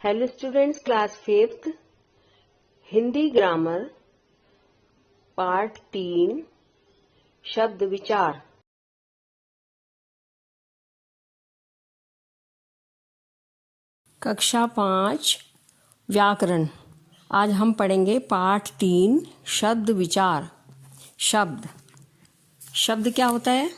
Hello students, class 5th Hindi grammar part 3 शब्द विचार। कक्षा 5 व्याकरण। आज हम पढ़ेंगे पाठ 3 शब्द विचार। शब्द क्या होता है?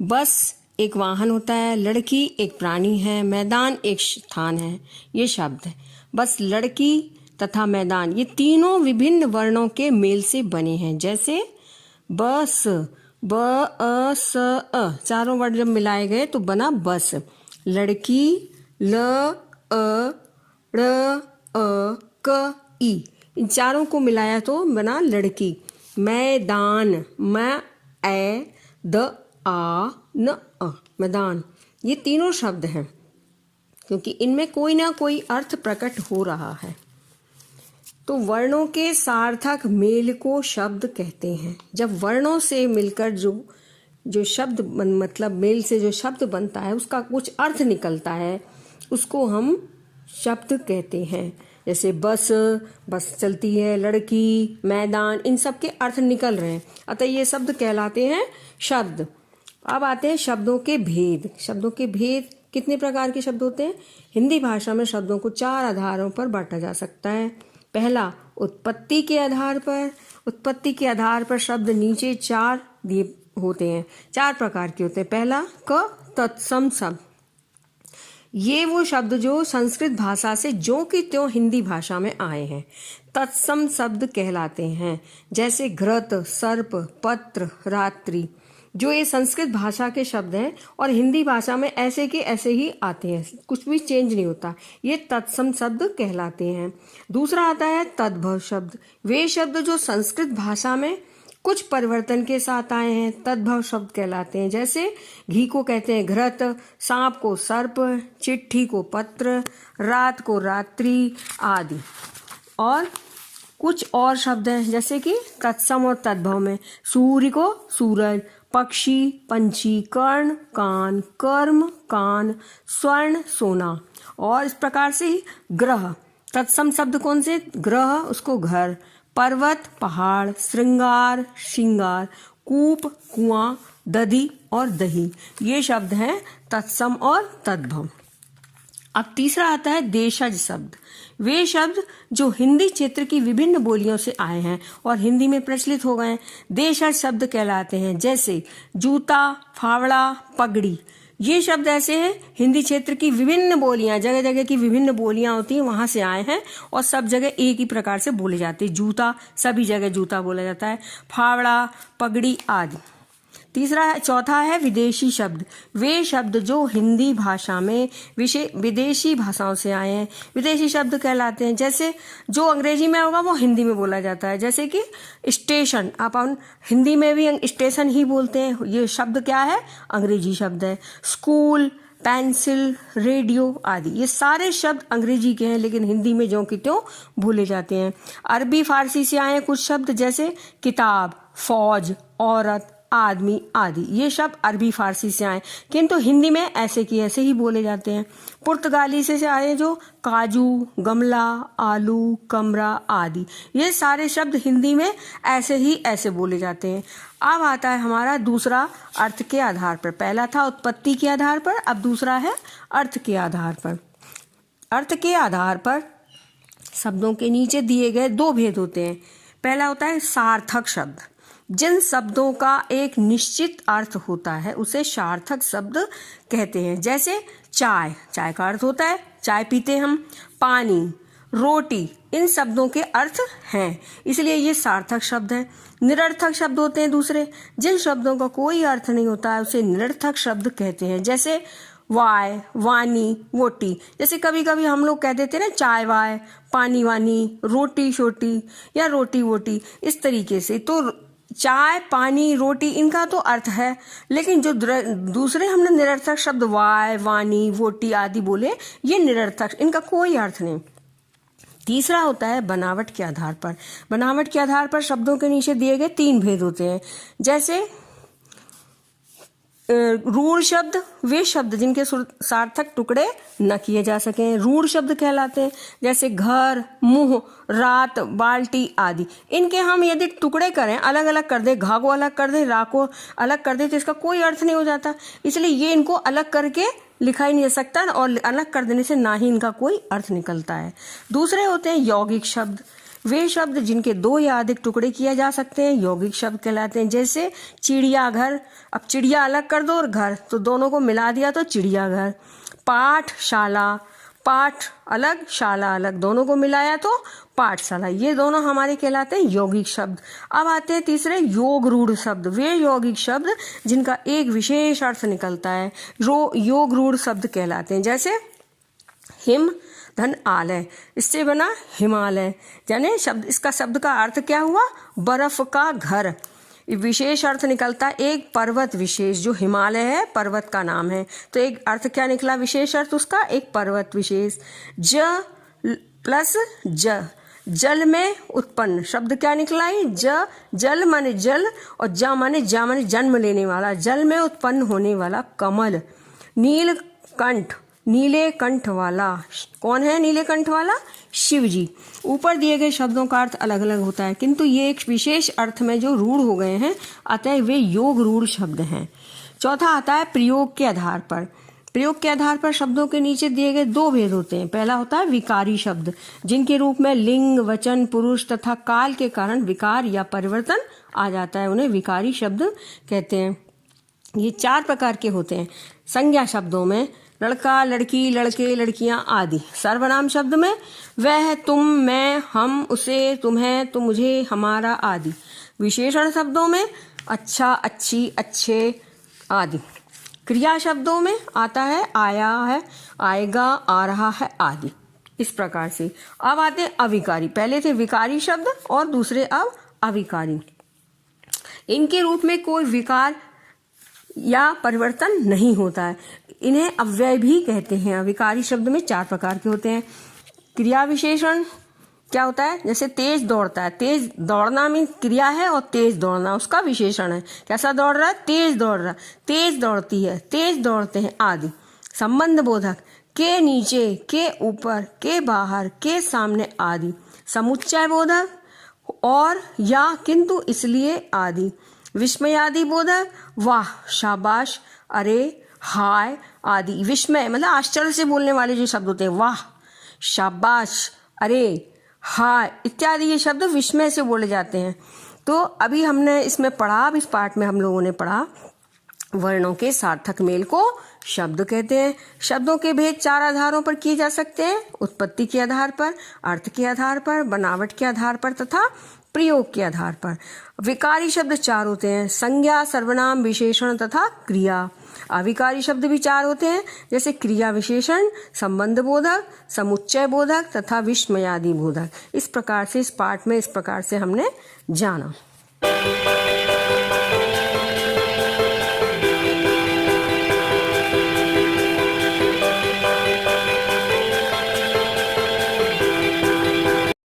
बस एक वाहन होता है, लड़की एक प्राणी है, मैदान एक स्थान है। ये शब्द है। बस, लड़की तथा मैदान, ये तीनों विभिन्न वर्णों के मेल से बने हैं। जैसे बस, ब अ स अ, चारों वर्ण जब मिलाए गए तो बना बस। लड़की, ल अ ड़ अ क ई, इन चारों को मिलाया तो बना लड़की। मैदान, म ए द आ न अ, मैदान। ये तीनों शब्द हैं क्योंकि इनमें कोई ना कोई अर्थ प्रकट हो रहा है। तो वर्णों के सार्थक मेल को शब्द कहते हैं। जब वर्णों से मिलकर जो शब्द मतलब मेल से जो शब्द बनता है उसका कुछ अर्थ निकलता है, उसको हम शब्द कहते हैं। जैसे बस चलती है, लड़की, मैदान, इन सब के अर्थ निकल रहे हैं, अतः ये शब्द कहलाते हैं शब्द। अब आते हैं शब्दों के भेद। शब्दों के भेद कितने प्रकार के शब्द होते हैं? हिंदी भाषा में शब्दों को 4 आधारों पर बांटा जा सकता है। पहला, उत्पत्ति के आधार पर। उत्पत्ति के आधार पर शब्द नीचे 4 दिए होते हैं, 4 प्रकार के होते हैं। पहला, क तत्सम शब्द। ये वो शब्द जो संस्कृत भाषा से ज्यों की त्यों हिंदी भाषा में आए हैं, तत्सम शब्द कहलाते हैं। जैसे घृत, सर्प, पत्र, रात्रि, जो ये संस्कृत भाषा के शब्द हैं और हिंदी भाषा में ऐसे के ऐसे ही आते हैं, कुछ भी चेंज नहीं होता, ये तत्सम शब्द कहलाते हैं। दूसरा आता है तद्भव शब्द। वे शब्द जो संस्कृत भाषा में कुछ परिवर्तन के साथ आए हैं, तद्भव शब्द कहलाते हैं। जैसे घी को कहते हैं घृत, सांप को सर्प, चिट्ठी को पत्र, रात को रात्रि आदि। और कुछ और शब्द हैं जैसे कि तत्सम और तद्भव में सूर्य को सूरज, पक्षी पंछी, कर्ण कान, कर्म कान, स्वर्ण सोना। और इस प्रकार से ही ग्रह, तत्सम शब्द कौन से? ग्रह, उसको घर, पर्वत पहाड़, श्रृंगार श्रृंगार, कूप कुआं, दधि और दही, ये शब्द हैं तत्सम और तद्भव। अब तीसरा आता है देशज शब्द। वे शब्द जो हिंदी क्षेत्र की विभिन्न बोलियों से आए हैं और हिंदी में प्रचलित हो गए हैं, देशज शब्द कहलाते हैं। जैसे जूता, फावड़ा, पगड़ी, ये शब्द ऐसे हैं हिंदी क्षेत्र की विभिन्न बोलियां, जगह जगह की विभिन्न बोलियां होती हैं, वहां से आए हैं और सब जगह एक ही प्रकार से बोले जाते हैं। जूता, सभी जगह जूता बोला जाता है, फावड़ा, पगड़ी आदि। चौथा है विदेशी शब्द। वे शब्द जो हिंदी भाषा में विदेशी भाषाओं से आए हैं, विदेशी शब्द कहलाते हैं। जैसे जो अंग्रेजी में होगा वो हिंदी में बोला जाता है। जैसे कि स्टेशन, अपन हिंदी में भी स्टेशन ही बोलते हैं, ये शब्द क्या है? अंग्रेजी शब्द है। स्कूल, पेंसिल, रेडियो आदि, ये सारे शब्द अंग्रेजी के हैं लेकिन हिंदी में ज्यों की त्यों भूले जाते हैं। अरबी फारसी से आए कुछ शब्द जैसे किताब, फौज, औरत, आदमी आदि, ये शब्द अरबी फारसी से आए किंतु हिंदी में ऐसे की ऐसे ही बोले जाते हैं। पुर्तगाली से आए जो काजू, गमला, आलू, कमरा आदि, ये सारे शब्द हिंदी में ऐसे ही ऐसे बोले जाते हैं। अब आता है हमारा दूसरा, अर्थ के आधार पर। पहला था उत्पत्ति के आधार पर, अब दूसरा है अर्थ के आधार पर। अर्थ के आधार पर शब्दों के नीचे दिए गए 2 भेद होते हैं। पहला होता है सार्थक शब्द। जिन शब्दों का एक निश्चित अर्थ होता है उसे सार्थक शब्द कहते हैं। जैसे चाय, चाय का अर्थ होता है चाय पीते हम। पानी, रोटी, इन शब्दों के अर्थ हैं, इसलिए ये सार्थक शब्द हैं। निरर्थक शब्द होते हैं दूसरे, जिन शब्दों का कोई अर्थ नहीं होता है उसे निरर्थक शब्द कहते हैं। जैसे वाय, वानी, वोटी, जैसे कभी कभी हम लोग कह देते हैं ना चाय वाय, पानी वानी, रोटी छोटी या रोटी वोटी, इस तरीके से। तो चाय, पानी, रोटी, इनका तो अर्थ है, लेकिन जो दूसरे हमने निरर्थक शब्द वाय, वानी, वोटी आदि बोले, ये निरर्थक, इनका कोई अर्थ नहीं। तीसरा होता है बनावट के आधार पर। बनावट के आधार पर शब्दों के नीचे दिए गए 3 भेद होते हैं। जैसे रूढ़ शब्द वे शब्द जिनके सार्थक टुकड़े न किए जा सकें, रूढ़ शब्द कहलाते हैं। जैसे घर, मुंह, रात, बाल्टी आदि। इनके हम यदि टुकड़े करें, अलग अलग कर दें, घा को अलग कर दें, रा को अलग कर दें, तो इसका कोई अर्थ नहीं हो जाता। इसलिए ये इनको अलग करके लिखा ही नहीं जा सकता और अलग कर देने से ना ही इनका कोई अर्थ निकलता है। दूसरे होते हैं यौगिक शब्द। वे शब्द जिनके दो या अधिक टुकड़े किए जा सकते हैं यौगिक शब्द कहलाते हैं। जैसे चिड़ियाघर, अब चिड़िया अलग कर दो और घर, तो दोनों को मिला दिया तो चिड़ियाघर। पाठशाला, पाठ अलग शाला अलग, दोनों को मिलाया तो पाठशाला। ये दोनों हमारे कहलाते हैं यौगिक शब्द। अब आते हैं तीसरे योग रूढ़ शब्द। वे यौगिक शब्द जिनका एक विशेष अर्थ निकलता है योग रूढ़ शब्द कहलाते हैं। जैसे हिम धन आलय, इससे बना हिमालय, यानी शब्द इसका शब्द का अर्थ क्या हुआ? बर्फ का घर। विशेष अर्थ निकलता है एक पर्वत विशेष, जो हिमालय है पर्वत का नाम है, तो एक अर्थ क्या निकला विशेष अर्थ उसका? एक पर्वत विशेष। ज प्लस ज, जल में उत्पन्न शब्द क्या निकला है? ज, जल माने जल और जा माने जन्म लेने वाला, जल में उत्पन्न होने वाला कमल। नीलकंठ, नीले कंठ वाला, कौन है नीले कंठ वाला? शिव जी। ऊपर दिए गए शब्दों का अर्थ अलग अलग होता है, किंतु ये एक विशेष अर्थ में जो रूढ़ हो गए हैं, अतः वे योग रूढ़ शब्द हैं। चौथा आता है प्रयोग के आधार पर। प्रयोग के आधार पर शब्दों के नीचे दिए गए दो भेद होते हैं। पहला होता है विकारी शब्द, जिनके रूप में लिंग, वचन, पुरुष तथा काल के कारण विकार या परिवर्तन आ जाता है, उन्हें विकारी शब्द कहते हैं। ये 4 प्रकार के होते हैं। संज्ञा शब्दों में लड़का, लड़की, लड़के, लड़कियां आदि। सर्वनाम शब्द में वह, तुम, मैं, हम, उसे, तुम्हें, तुम, मुझे, हमारा आदि। विशेषण शब्दों में अच्छा, अच्छी, अच्छे आदि। क्रिया शब्दों में आता है आया है, आएगा, आ रहा है आदि। इस प्रकार से अब आते हैं अविकारी। पहले थे विकारी शब्द और दूसरे अब अविकारी। इनके रूप में कोई विकार या परिवर्तन नहीं होता है, इन्हें अव्यय भी कहते हैं। अविकारी शब्द में 4 प्रकार के होते हैं। क्रिया विशेषण क्या होता है? जैसे तेज दौड़ता है, तेज दौड़ना मीन क्रिया है और तेज दौड़ना उसका विशेषण है। कैसा दौड़ रहा है? तेज दौड़ रहा, तेज दौड़ती है, तेज दौड़ते हैं आदि। संबंध बोधक के नीचे, के ऊपर, के बाहर, के सामने आदि। समुच्चय बोधक और या, किंतु, इसलिए आदि। विस्मयादि बोधक वाह, शाबाश, अरे, हाय आदि। विस्मय मतलब आश्चर्य से बोलने वाले जो शब्द होते हैं, वाह, शाबाश, अरे, हाय इत्यादि, ये शब्द विस्मय से बोले जाते हैं। तो अभी हमने इसमें पढ़ा, अब इस पाठ में हम लोगों ने पढ़ा वर्णों के सार्थक मेल को शब्द कहते हैं। शब्दों के भेद 4 आधारों पर किए जा सकते हैं: उत्पत्ति के आधार पर, अर्थ के आधार पर, बनावट के आधार पर तथा प्रयोग के आधार पर। विकारी शब्द 4 होते हैं: संज्ञा, सर्वनाम, विशेषण तथा क्रिया। अविकारी शब्द भी 4 होते हैं, जैसे क्रिया विशेषण, संबंध बोधक, समुच्चय बोधक तथा विस्मयादि बोधक। इस प्रकार से इस पाठ में इस प्रकार से हमने जाना।